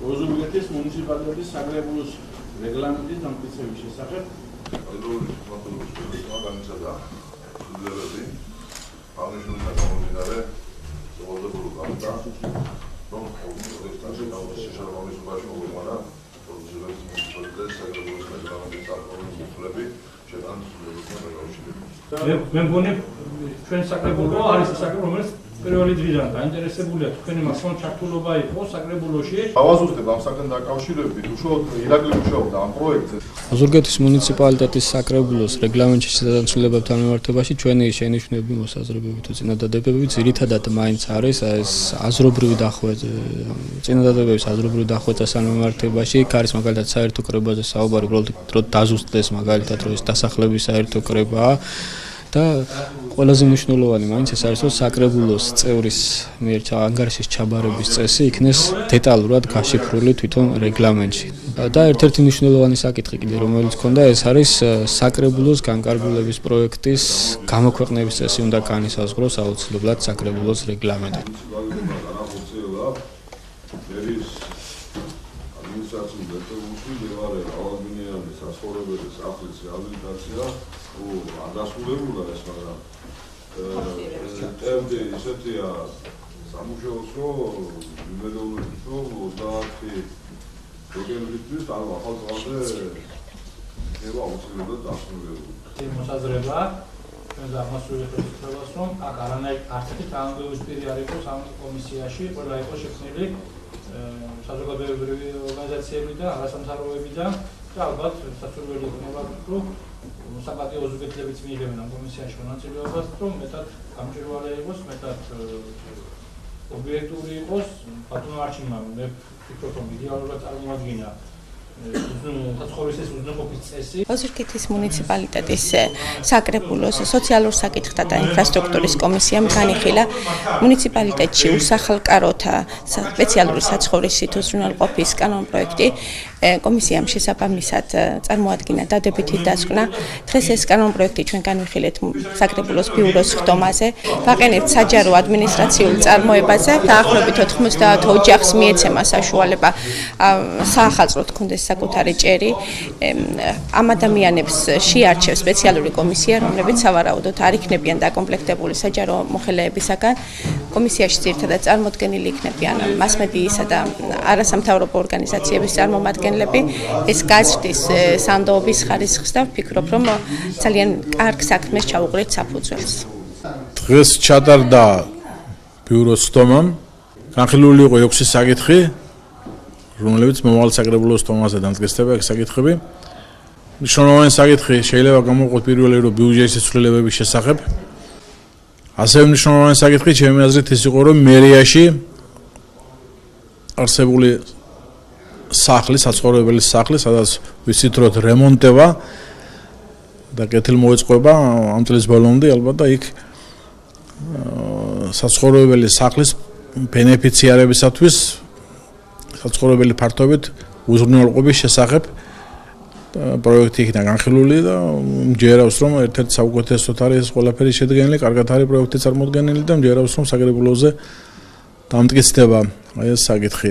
ოზურგეთის მუნიციპალიტეტის საკრებულოს რეგლამენტის დამტკიცების შესახებ მე მგონი ჩვენ საკრებულო არის საკრებულო რომელიც პირველი დღიდან დაინტერესებულია თქვენი მასშტაბ ჩართულობა იყო საკრებულოში. ავაზუსტებ ამ საკითხთან დაკავშირებით უშუალოდ ირაკლი მუშაობდა ამ პროექტზე. ოზურგეთის მუნიციპალიტეტის საკრებულოს რეგლამენტში შესაძლებლობებთან მიმართებაში ჩვენი შენიშვნები, მოსაზრებები თუ წინადადებები ძირითადად მაინც არის ეს აზრობრივი დახვეწა, წინადადებების აზრობრივი დახვეწასთან მიმართებაში, იქ არის მაგალითად საერთო კრებაზე საუბარი, უბრალოდ დაზუსტდეს მაგალითად რომ ეს დასახლების საერთო კრებაა. და ყველაზე მნიშვნელოვანი მაინც ეს არის რომ საკრებულოს წევრის მიერ ანგარიშის ჩაბარების წესი იქნეს დეტალურად გაშიფრული თვითონ რეგლამენტში. და ერთ-ერთი მნიშვნელოვანი საკითხი კიდე რომელიც ჰქონდა ეს არის საკრებულოს განკარგულების პროექტის გამოქვეყნების წესი უნდა განისაზღვროს აუცილებლად საკრებულოს რეგლამენტი. დასრულებულა ეს მაგრამ ტერდი ისეთია სამუშაოს რომ იმედოვნებით რომ 30 დეკემბრის ანუ ახალ წელზე ევა აუცილებლად დასრულებულა. ეს მოსაზრება ჩვენ აღმასრულებელს ვთქვას რომ აქ არანაირ არცერთი თანამდებობის პირი არ იყოს ამ კომისიაში, ყველა იყოს შექმნილი საზოგადოებრივი ორგანიზაციები და არასამთავრობოებიდან და ალბათ სასურველი იქნება რომ საპატიო ოზურგეთლებიც მიიღებენ ამ კომისიაში მონაწილეობას, რომ მეტად გამჭვირვალე იყოს, მეტად ობიექტური იყოს, ბატონო არჩილმა მე ვფიქრობ რომ იდეალურად წარმოადგინა ოზურგეთის მუნიციპალიტეტის საკრებულოს სოციალურ საკითხთა და ინფრასტრუქტურის კომისიამ განიხილა მუნიციპალიტეტში უსახელკაროთა სპეციალური საცხოვრისი თუ ზრუნველყოფის კანონპროექტი. კომისიამ შესაბამისად წარმოადგინა დადებითი დასკვნა. დღეს ეს კანონპროექტი ჩვენ განვიხილეთ საკრებულოს ბიუროს ხდომაზე, ვაყენებთ საჯარო ადმინისტრაციულ წარმოებაზე, დაახლოებით 90 ოჯახს მიეცემა საშუალება საახალწლოდ ქონდეს საკუთარი ჭერი. ამ ადამიანებს შეარჩევს სპეციალური კომისია, რომლებიც სავარაუდოდ არ იქნებიან დაკომპლექტებული საჯარო მოხელეებისაგან. კომისიაში ძირითადად წარმოდგენილი იქნებიან მასმედიისა და არასამთავრობო ორგანიზაციების წარმომადგენლები. ეს გაზრდის სანდოობის ხარისხს და ვფიქრობ, რომ ძალიან კარგ საქმეს ჩაუყრით საფუძველს. დღეს ჩატარდა ბიუროს ხდომა, განხილული იყო 6 საკითხი, რომლებიც მომავალ საკრებულოს ხდომაზე დამტკიცდება ეს საკითხები. მნიშვნელოვანი საკითხი შეიძლება გამოყვოთ პირველი რომ ბიუჯეტის ცვლილებების შესახებ. ასევე მნიშვნელოვანი საკითხი ჩემი აზრით ის იყო რომ მერიაში არსებული სახლი, საცხოვრებელი სახლი, სადაც ვიცით რომ რემონტება და კეთილმოეწყობა ამ წლის ბოლომდე ალბათ და იქ საცხოვრებელი სახლის ბენეფიციარებისათვის საცხოვრებელი ფართობით უზრუნველყოფის შესახებ პროექტი იქნა განხილული და მჯერავს რომ ერთ-ერთი საუკეთესოდ არის ეს ყველაფერი შედგენილი, კარგად არის პროექტი წარმოდგენილი და მჯერავს რომ საკრებულოზე დამტკიცდება ეს საკითხი.